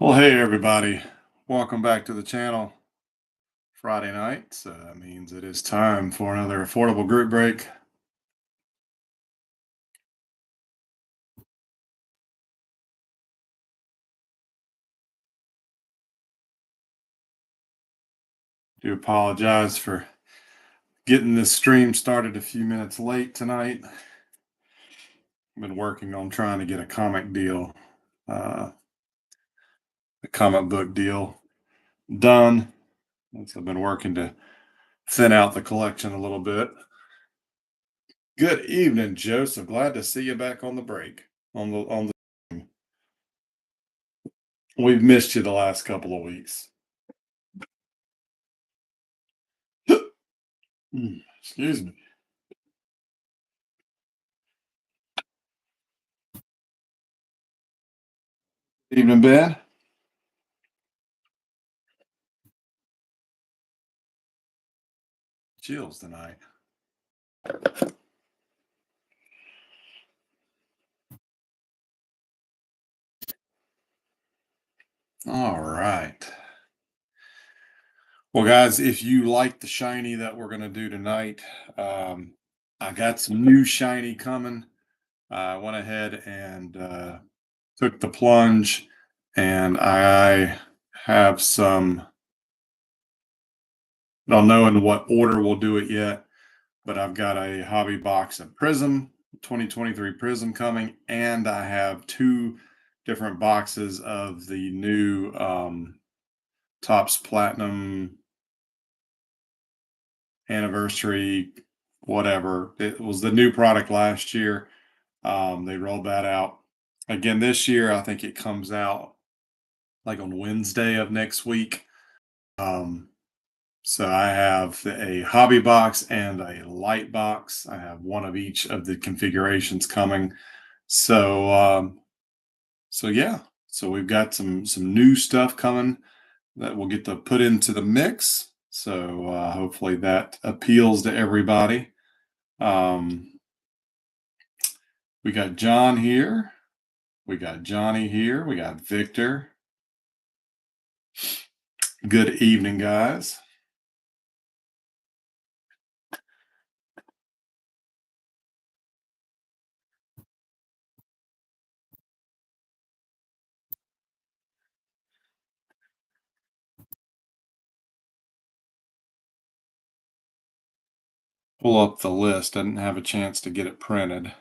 Well, hey everybody. Welcome back to the channel. Friday night, so that means it is time for another affordable group break. Do apologize for getting this stream started a few minutes late tonight. I've been working on trying to get a comic deal, a comic book deal done. So I've been working to thin out the collection a little bit. Good evening, Joseph. Glad to see you back on the break. On the We've missed you the last couple of weeks. Excuse me. Evening, Ben. Chills tonight. All right. Well, guys, if you like the shiny that we're going to do tonight, I got some new shiny coming. I went ahead and took the plunge, and I have some. I don't know in what order we'll do it yet, but I've got a hobby box of Prism 2023 Prism coming, and I have two different boxes of the new Topps Platinum anniversary, whatever. It was the new product last year. They rolled that out again this year. I think it comes out like on Wednesday of next week. Um, so I have a hobby box and a light box. I have one of each of the configurations coming. So yeah. So we've got some new stuff coming that we'll get to put into the mix. So hopefully that appeals to everybody. We got John here. We got Johnny here. We got Victor. Good evening, guys. Pull up the list. I didn't have a chance to get it printed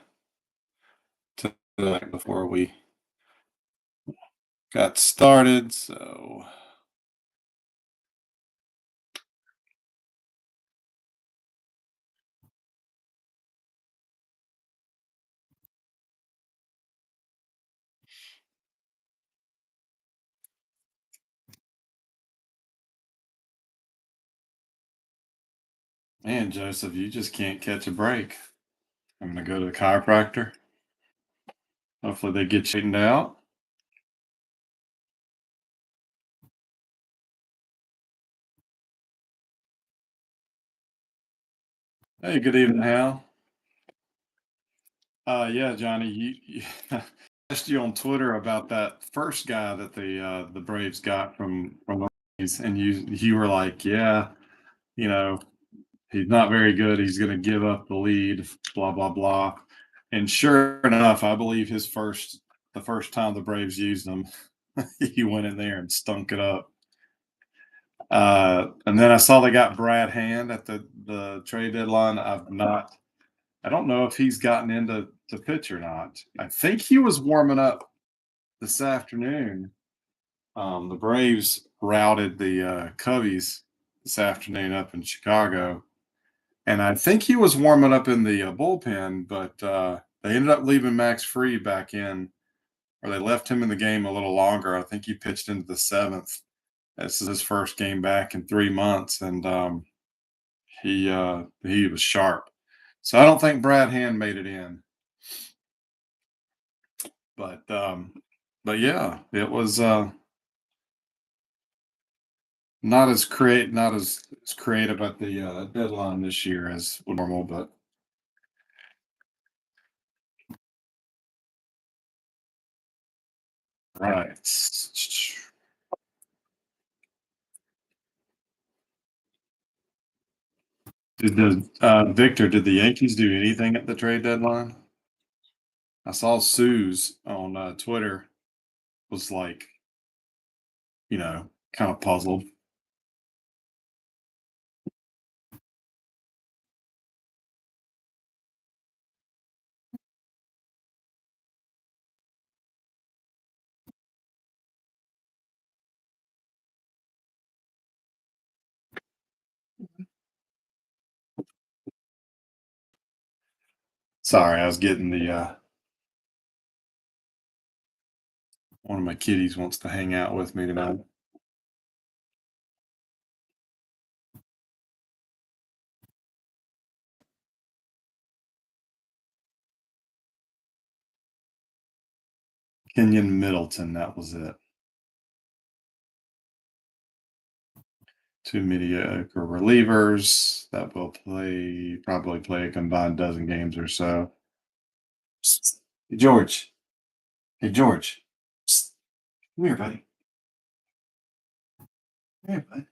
tonight before we got started. So man, Joseph, you just can't catch a break. I'm gonna go to the chiropractor. Hopefully they get straightened out. Hey, good evening, Hal. Yeah, Johnny, you asked you on Twitter about that first guy that the Braves got from the Rays, and you were like, yeah, you know, he's not very good. He's going to give up the lead, blah blah blah. And sure enough, I believe the first time the Braves used him, he went in there and stunk it up. And then I saw they got Brad Hand at the trade deadline. I don't know if he's gotten into the pitch or not. I think he was warming up this afternoon. The Braves routed the Cubbies this afternoon up in Chicago, and I think he was warming up in the bullpen, but they ended up leaving Max Fried back in, or they left him in the game a little longer. I think he pitched into the seventh. This is his first game back in 3 months, and he was sharp. So I don't think Brad Hand made it in, but yeah, it was not as creative at the deadline this year as normal, but right. Victor, did the Yankees do anything at the trade deadline? I saw Sue's on Twitter was like, kind of puzzled. Sorry, I was getting the one of my kitties wants to hang out with me tonight. Kenyon Middleton, that was it. Two mediocre relievers that will probably play a combined dozen games or so. Hey, George. Hey, George. Psst. Come here, buddy. Come here, bud.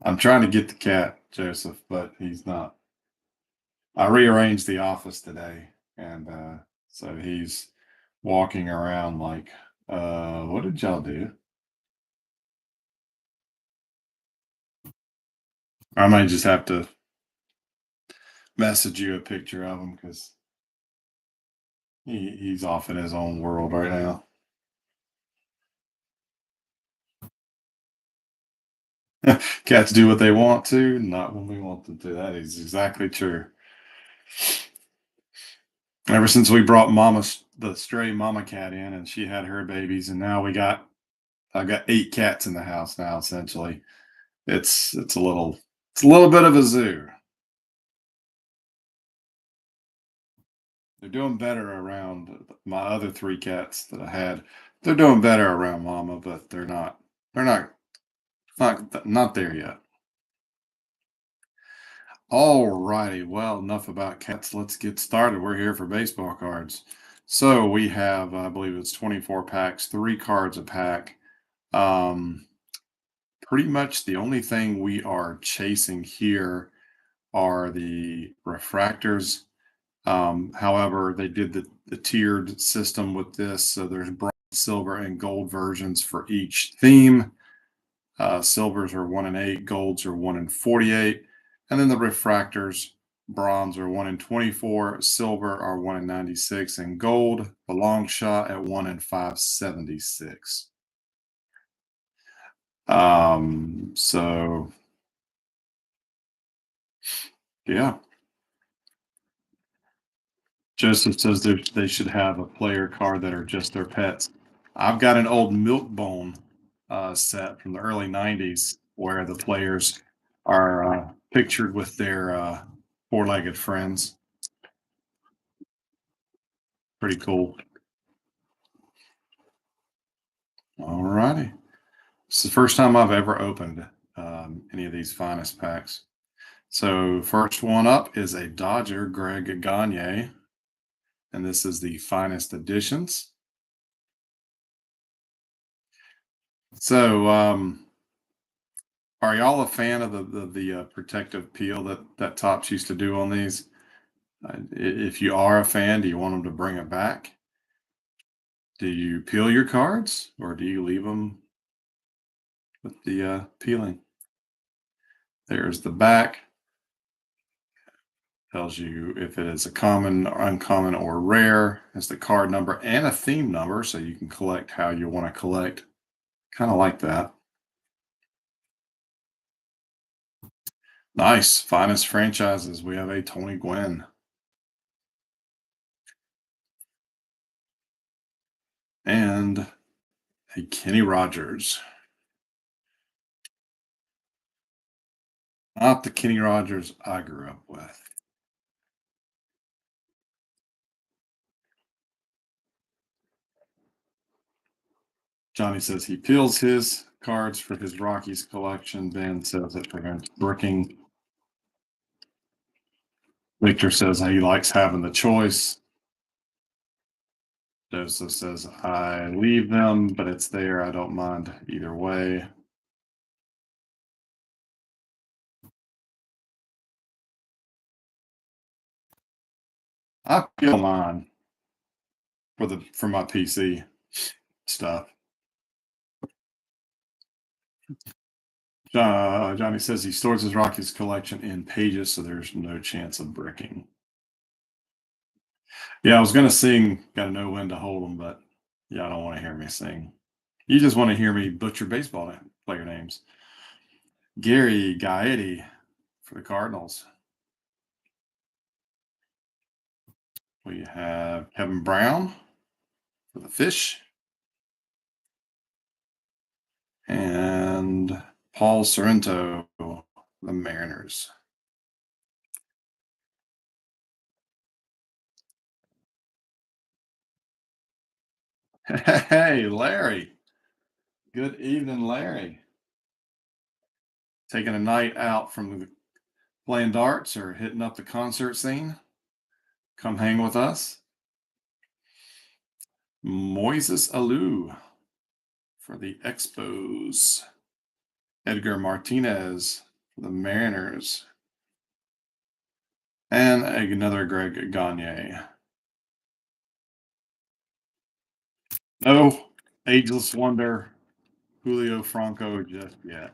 I'm trying to get the cat, Joseph, but he's not. I rearranged the office today, and so he's walking around like, what did y'all do? I might just have to message you a picture of him because he's off in his own world right now. Cats do what they want to, not when we want them to. That is exactly true. Ever since we brought the stray mama cat in, and she had her babies, and now I've got 8 cats in the house now. Essentially, it's a little bit of a zoo. They're doing better around my other 3 cats that I had. They're doing better around mama, but they're not there yet. All righty. Well, enough about cats. Let's get started. We're here for baseball cards. So we have, I believe it's 24 packs, 3 cards a pack. Um, Pretty much the only thing we are chasing here are the refractors. However, they did the tiered system with this. So there's bronze, silver, and gold versions for each theme. Silvers are 1 in 8, golds are 1 in 48, and then the refractors, bronze are 1 in 24, silver are 1 in 96, and gold, the long shot at 1 in 576. So yeah, Joseph says they should have a player card that are just their pets. I've got an old Milkbone set from the early 90s where the players are pictured with their 4-legged friends. Pretty cool. All righty. It's the first time I've ever opened any of these finest packs. So first one up is a Dodger, Greg Gagne, and this is the finest editions. So are y'all a fan of the protective peel that Topps used to do on these? If you are a fan, do you want them to bring it back? Do you peel your cards or do you leave them with the peeling? There's the back. Tells you if it is a common, uncommon, or rare. Has the card number and a theme number, so you can collect how you want to collect. Kind of like that. Nice. Finest franchises. We have a Tony Gwynn. And a Kenny Rogers. Not the Kenny Rogers I grew up with. Johnny says he peels his cards for his Rockies collection. Ben says it prevents bricking. Victor says he likes having the choice. Joseph says I leave them, but it's there. I don't mind either way. I feel mine for my PC stuff. Johnny says he stores his Rockies collection in pages, so there's no chance of bricking. Yeah, I was gonna sing "Gotta Know When to Hold 'Em," but yeah, I don't want to hear me sing. You just want to hear me butcher player names. Gary Gaetti for the Cardinals. We have Kevin Brown for the Fish and Paul Sorrento, the Mariners. Hey, Larry. Good evening, Larry. Taking a night out from playing darts or hitting up the concert scene? Come hang with us. Moises Alou for the Expos. Edgar Martinez for the Mariners. And another Greg Gagne. No ageless wonder Julio Franco just yet.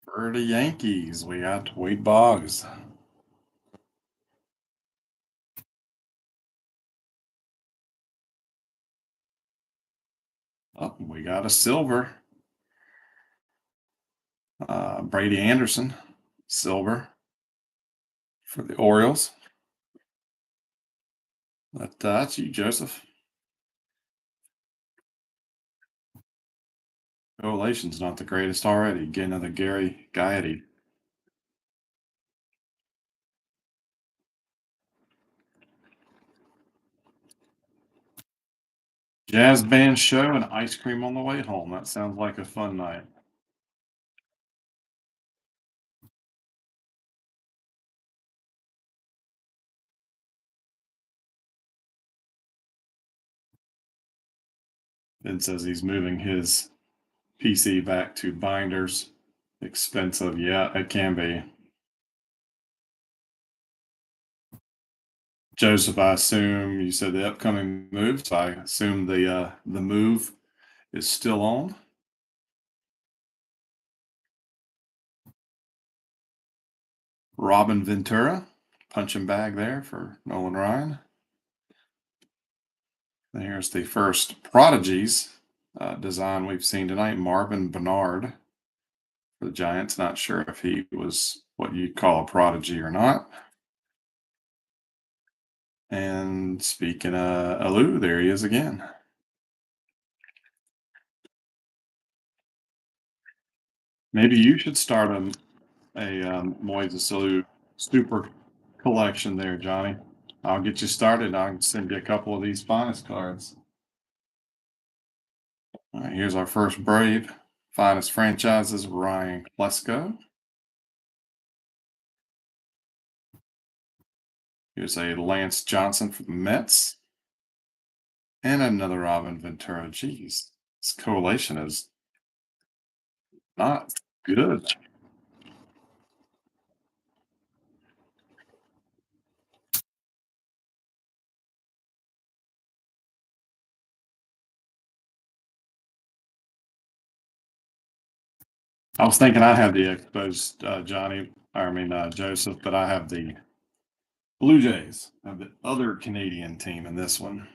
For the Yankees, we got Wade Boggs. Oh, we got a silver. Brady Anderson, silver for the Orioles. That's you, Joseph. Correlation's not the greatest already. Get another Gary Gaetti. Jazz band show and ice cream on the way home. That sounds like a fun night. Ben says he's moving his PC back to binders. Expensive. Yeah, it can be. Joseph, I assume you said the upcoming move, so I assume the move is still on. Robin Ventura, punching bag there for Nolan Ryan. And here's the first Prodigies design we've seen tonight. Marvin Bernard for the Giants. Not sure if he was what you'd call a prodigy or not. And speaking of Alou, there he is again. Maybe you should start a Moises Alou super collection there, Johnny. I'll get you started. I'll send you a couple of these finest cards. All right, here's our first Brave. Finest franchises, Ryan Klesko. Here's a Lance Johnson for the Mets. And another Robin Ventura. Geez, this correlation is not good. I was thinking I had the Expos, Johnny, Joseph, but I have the Blue Jays. I have the other Canadian team in this one.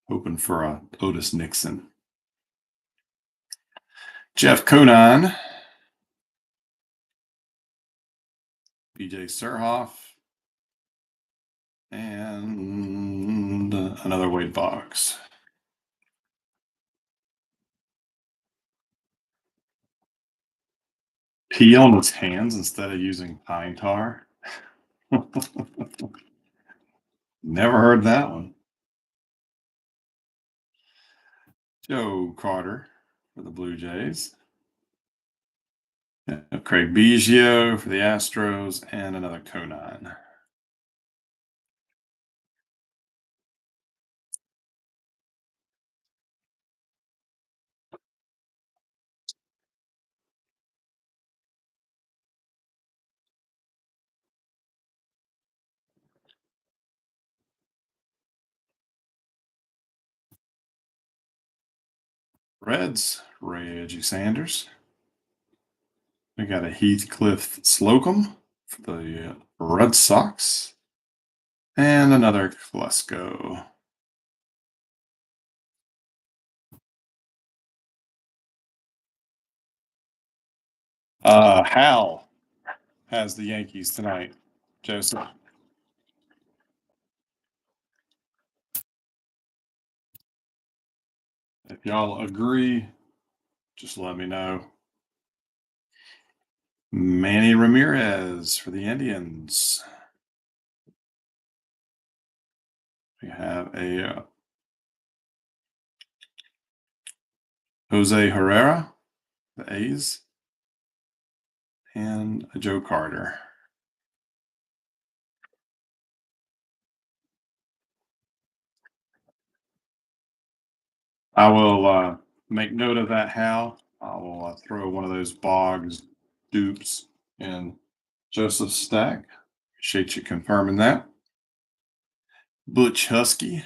Hoping for a Otis Nixon. Jeff Conan. BJ Surhoff. And another Wade Boggs. Pee on his hands instead of using pine tar. Never heard that one. Joe Carter for the Blue Jays. Craig Biggio for the Astros, and another Conan. Reds, Reggie Sanders. We got a Heathcliff Slocum for the Red Sox. And another Klesko. Hal has the Yankees tonight, Joseph. If y'all agree, just let me know. Manny Ramirez for the Indians. We have a Jose Herrera, the A's, and a Joe Carter. I will make note of that, Hal. I will throw one of those Boggs dupes in Joseph's stack. Appreciate you confirming that. Butch Husky.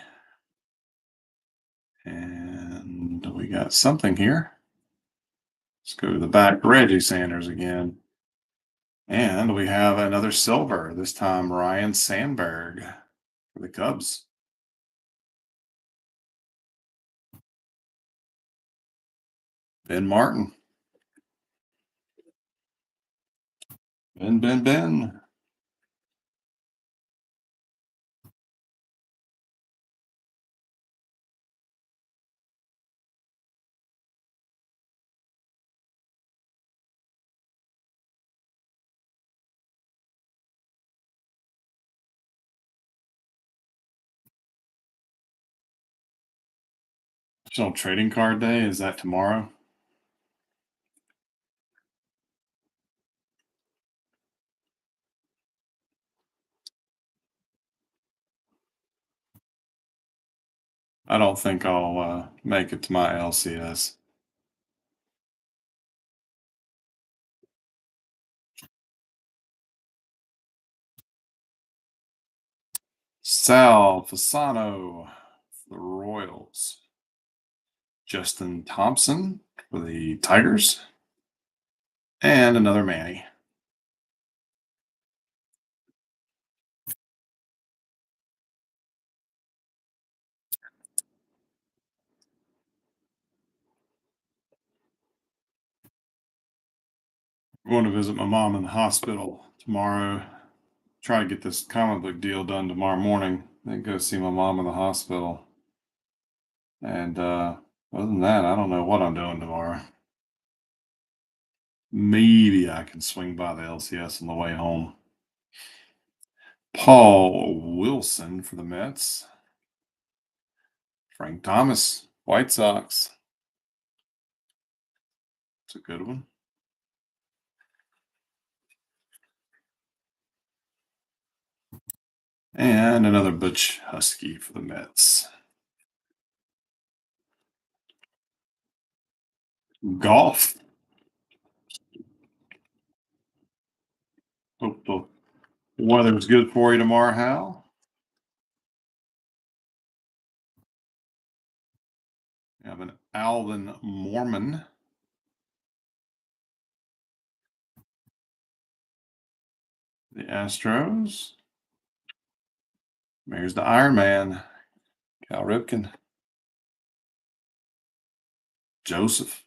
And we got something here. Let's go to the back. Reggie Sanders again. And we have another silver, this time Ryan Sandberg for the Cubs. Ben Martin. Ben. National Trading Card Day, is that tomorrow? I don't think I'll make it to my LCS. Sal Fasano for the Royals. Justin Thompson for the Tigers. And another Manny. I'm going to visit my mom in the hospital tomorrow. Try to get this comic book deal done tomorrow morning. Then go see my mom in the hospital. And other than that, I don't know what I'm doing tomorrow. Maybe I can swing by the LCS on the way home. Paul Wilson for the Mets. Frank Thomas, White Sox. It's a good one. And another Butch Husky for the Mets. Golf. Hope the weather's good for you tomorrow, Hal. We have an Alvin Mormon. The Astros. There's the Iron Man, Cal Ripken. Joseph.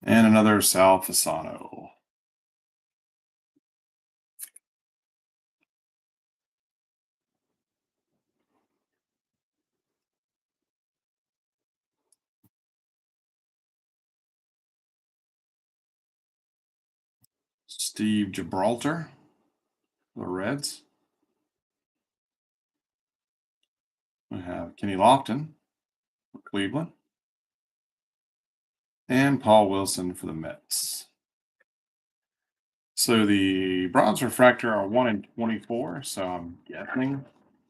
And another Sal Fasano. Steve Gibraltar, the Reds. We have Kenny Lofton for Cleveland. And Paul Wilson for the Mets. So the bronze refractor are 1 in 24. So I'm guessing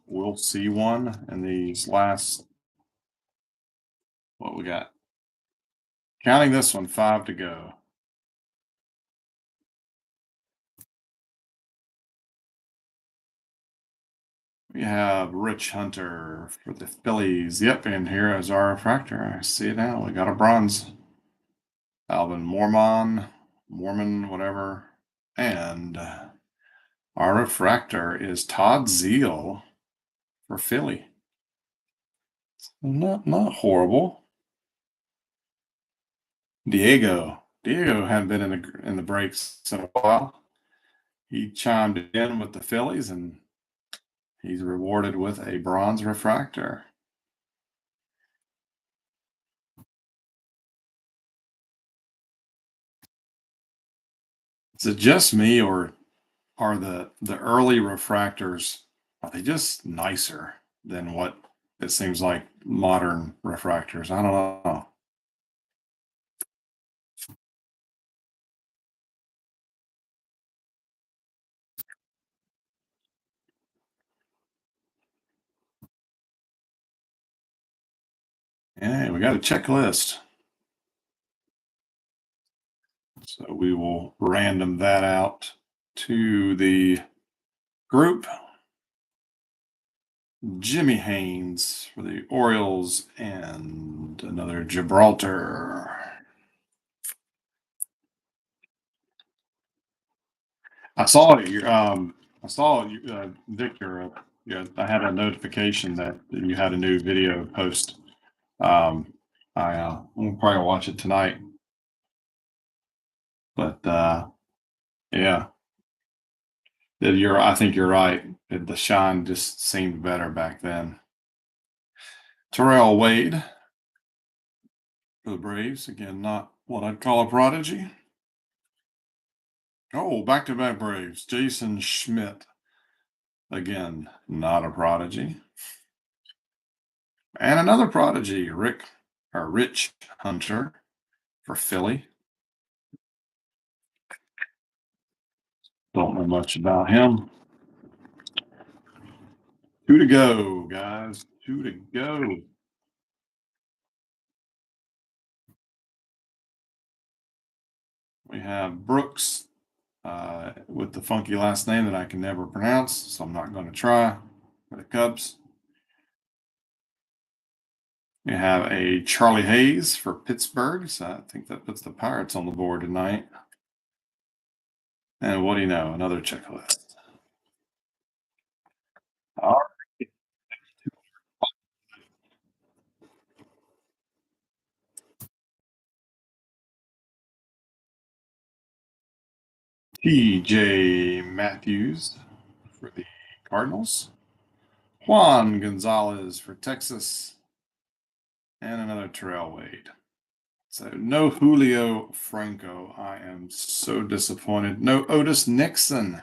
we'll see one in these last, what we got? Counting this one, 5 to go. We have Rich Hunter for the Phillies. Yep, and here is our refractor. I see it now. We got a bronze. Alvin Mormon, whatever. And our refractor is Todd Zeal for Philly. Not horrible. Diego hadn't been in the breaks in a while. He chimed in with the Phillies, and he's rewarded with a bronze refractor. Is it just me, or are the early refractors, are they just nicer than what it seems like modern refractors? I don't know. Yeah, we got a checklist. So we will random that out to the group. Jimmy Haynes for the Orioles and another Gibraltar. I saw you. I saw you, Victor. Yeah, I had a notification that you had a new video post. We'll probably watch it tonight. But yeah, I think you're right. The shine just seemed better back then. Terrell Wade for the Braves. Again, not what I'd call a prodigy. Oh, back-to-back Braves. Jason Schmidt. Again, not a prodigy. And another prodigy, Rich Hunter for Philly. Don't know much about him. 2 to go, guys. 2 to go. We have Brooks with the funky last name that I can never pronounce, so I'm not going to try for the Cubs. We have a Charlie Hayes for Pittsburgh, so I think that puts the Pirates on the board tonight. And what do you know? Another checklist. All right. TJ Matthews for the Cardinals. Juan Gonzalez for Texas. And another Terrell Wade. So no Julio Franco. I am so disappointed. No Otis Nixon.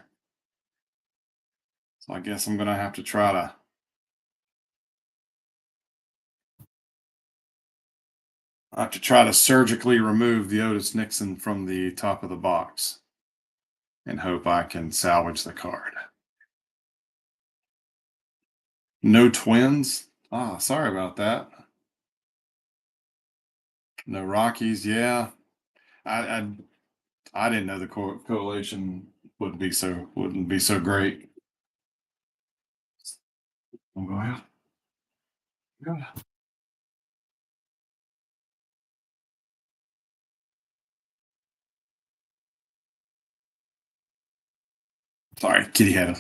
So I guess I'm going to have to try to surgically remove the Otis Nixon from the top of the box and hope I can salvage the card. No Twins. Ah, sorry about that. No Rockies. Yeah, I I, I didn't know the correlation wouldn't be so great. Go ahead. Go ahead. Sorry, kitty had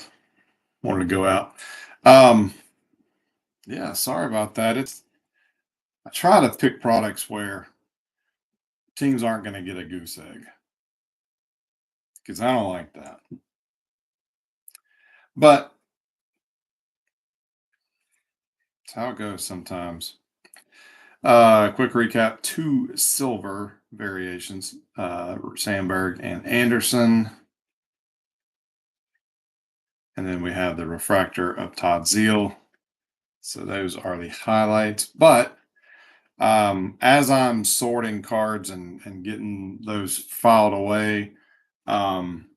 wanted to go out. Um, yeah, sorry about that. I try to pick products where teams aren't going to get a goose egg because I don't like that. But it's how it goes sometimes. Quick recap: 2 silver variations, Sandberg and Anderson, and then we have the refractor of Todd Zeal. So those are the highlights. But as I'm sorting cards and getting those filed away, um,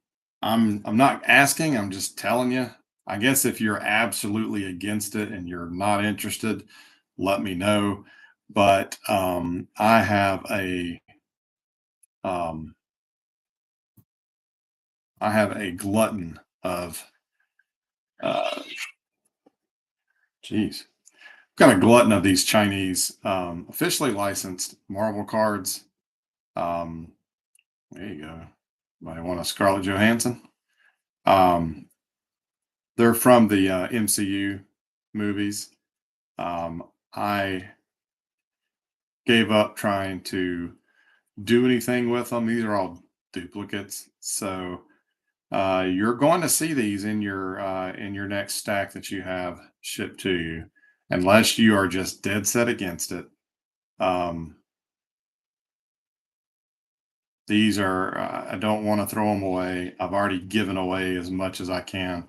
I'm not asking. I'm just telling you. I guess if you're absolutely against it and you're not interested, let me know. But um, I have a glutton of uh, Jeez. Got a glutton of these Chinese officially licensed Marvel cards. Um, there you go. Might want a Scarlett Johansson. Um, they're from the MCU movies. I gave up trying to do anything with them. These are all duplicates. So you're going to see these in your next stack that you have shipped to you, unless you are just dead set against it. Um, these are I don't want to throw them away. I've already given away as much as I can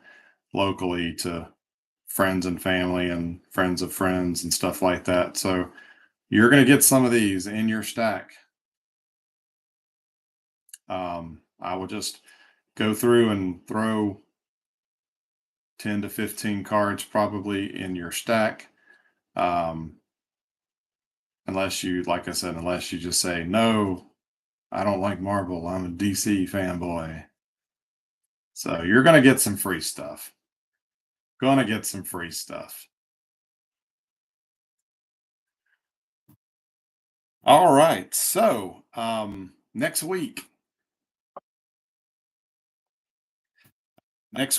locally to friends and family and friends of friends and stuff like that. So you're going to get some of these in your stack. I will just go through and throw 10 to 15 cards probably in your stack. Um, unless you, like I said, unless you just say, no, I don't like Marvel. I'm a DC fanboy. So you're going to get some free stuff. Going to get some free stuff. All right. So next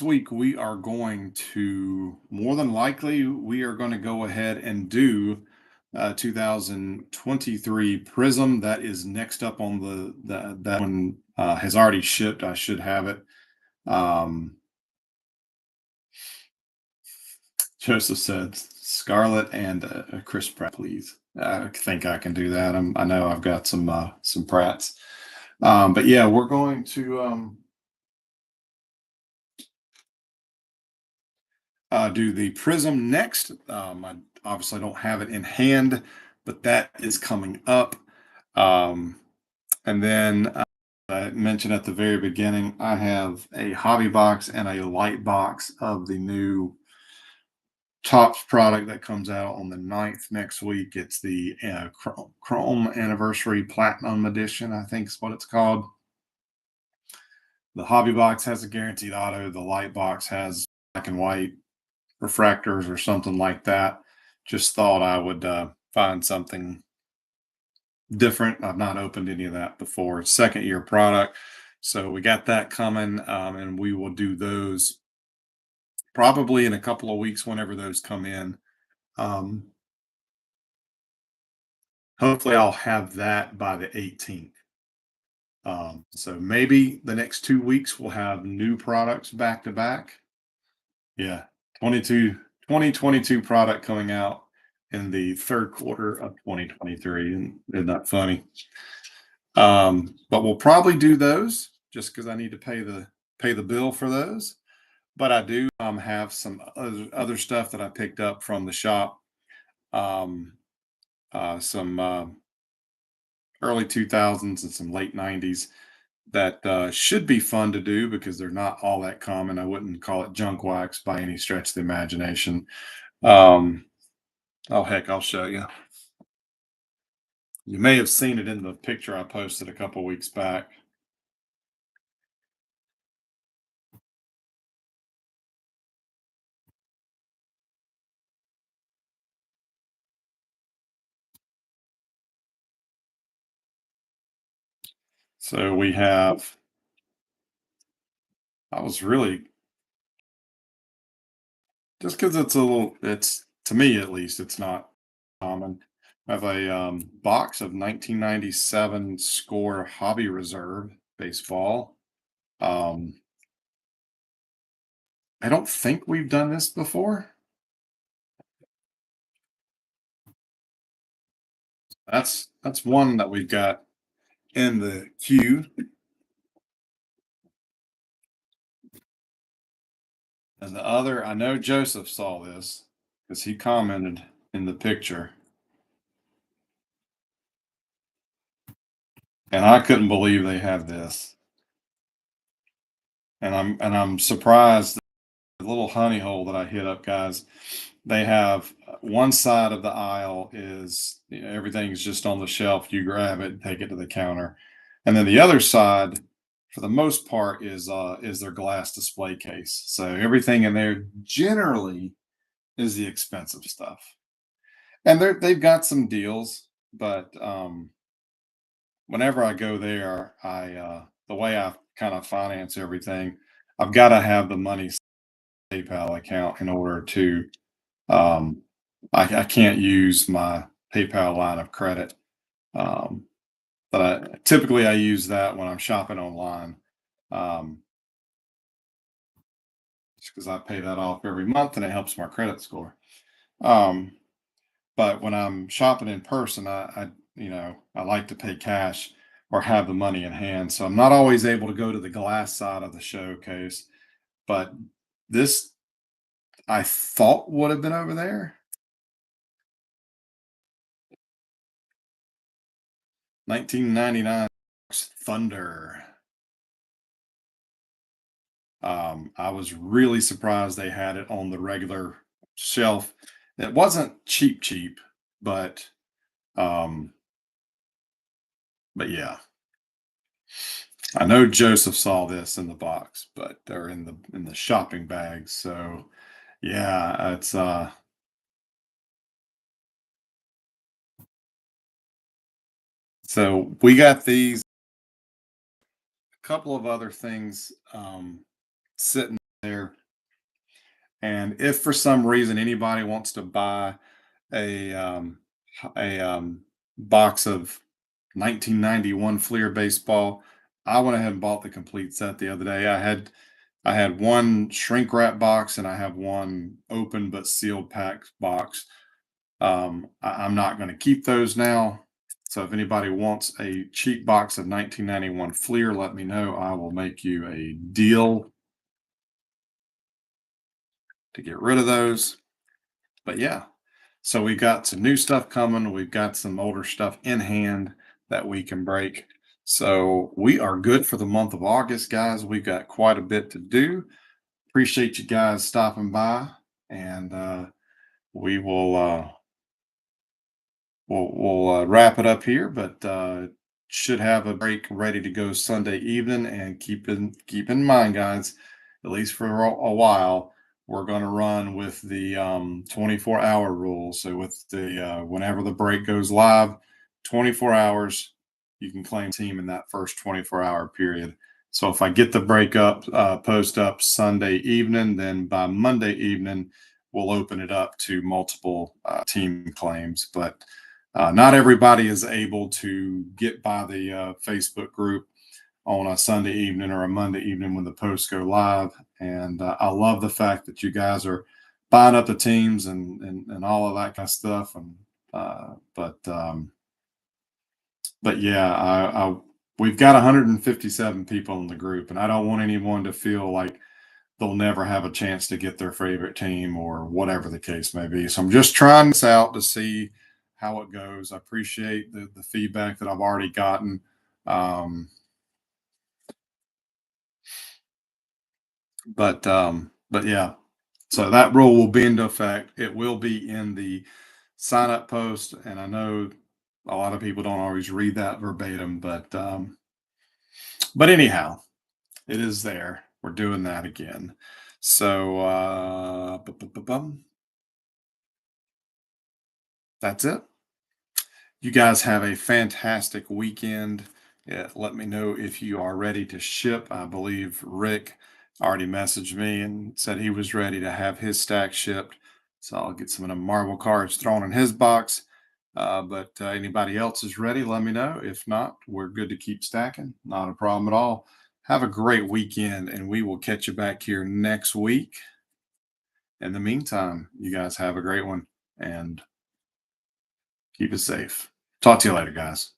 week we are going to, more than likely, we are going to go ahead and do 2023 Prism. That is next up on that one has already shipped. I should have it. Joseph said Scarlett and Chris Pratt, please. I think I can do that. I know I've got some Pratts. But yeah, we're going to do the Prism next. I obviously don't have it in hand, but that is coming up. And then I mentioned at the very beginning, I have a hobby box and a light box of the new Topps product that comes out on the 9th next week. It's the Chrome Anniversary Platinum Edition, I think is what it's called. The hobby box has a guaranteed auto. The light box has black and white refractors or something like that. Just thought I would find something different. I've not opened any of that before. It's second year product. So we got that coming, and we will do those probably in a couple of weeks whenever those come in. Hopefully, I'll have that by the 18th. So maybe the next 2 weeks we'll have new products back to back. Yeah, 2022 product coming out in the third quarter of 2023. And isn't that funny? But we'll probably do those just because I need to pay the bill for those. But I do have some other stuff that I picked up from the shop. Some early 2000s and some late 90s that should be fun to do because they're not all that common. I wouldn't call it junk wax by any stretch of the imagination. Um, oh, heck, I'll show you. You may have seen it in the picture I posted a couple weeks back. So we have, I was really, just because it's it's, to me at least, it's not common. I have a box of 1997 Score Hobby Reserve baseball. Um, I don't think we've done this before. That's one that we've got in the queue. And the other, I know Joseph saw this because he commented in the picture. And I couldn't believe they have this. And I'm surprised the little honey hole that I hit up, guys. They have one side of the aisle is, you know, everything's just on the shelf. You grab it, and take it to the counter, and then the other side, for the most part, is their glass display case. So everything in there generally is the expensive stuff. And they've got some deals, but whenever I go there, the way I kind of finance everything, I've got to have the money PayPal account in order to um I can't use my PayPal line of credit. Um but I use that when I'm shopping online. Um just because I pay that off every month and it helps my credit score. Um but when I'm shopping in person, I like to pay cash or have the money in hand. So I'm not always able to go to the glass side of the showcase, but this I thought would have been over there. 1999 Thunder. I was really surprised they had it on the regular shelf. It wasn't cheap, cheap, but um, but yeah, I know Joseph saw this in the box, but they're in the shopping bag. So yeah, it's so we got these a couple of other things sitting there, and if for some reason anybody wants to buy a box of 1991 Fleer baseball. I went ahead and bought the complete set the other day. I had one shrink wrap box and I have one open but sealed pack box. I'm not going to keep those now. So if anybody wants a cheap box of 1991 Fleer, let me know. I will make you a deal to get rid of those. But yeah, so we got some new stuff coming. We've got some older stuff in hand that we can break. So we are good for the month of August, guys. We've got quite a bit to do. Appreciate you guys stopping by, and we will we'll wrap it up here. But should have a break ready to go Sunday evening. And keep in mind, guys, at least for a while, we're going to run with the 24-hour rule. So with the whenever the break goes live, 24 hours, you can claim team in that first 24-hour period. So if I get the break up, post up Sunday evening, then by Monday evening, we'll open it up to multiple team claims. But not everybody is able to get by the Facebook group on a Sunday evening or a Monday evening when the posts go live. And I love the fact that you guys are buying up the teams and all of that kind of stuff. And but yeah, we've got 157 people in the group, and I don't want anyone to feel like they'll never have a chance to get their favorite team or whatever the case may be. So I'm just trying this out to see how it goes. I appreciate the feedback that I've already gotten. Um, but yeah, so that rule will be into effect. It will be in the sign up post, and I know a lot of people don't always read that verbatim, but anyhow, it is there. We're doing that again. So that's it. You guys have a fantastic weekend. Yeah, let me know if you are ready to ship. I believe Rick already messaged me and said he was ready to have his stack shipped. So I'll get some of the marble cards thrown in his box. But anybody else is ready, let me know. If not, we're good to keep stacking. Not a problem at all. Have a great weekend, and we will catch you back here next week. In the meantime, you guys have a great one and keep it safe. Talk to you later, guys.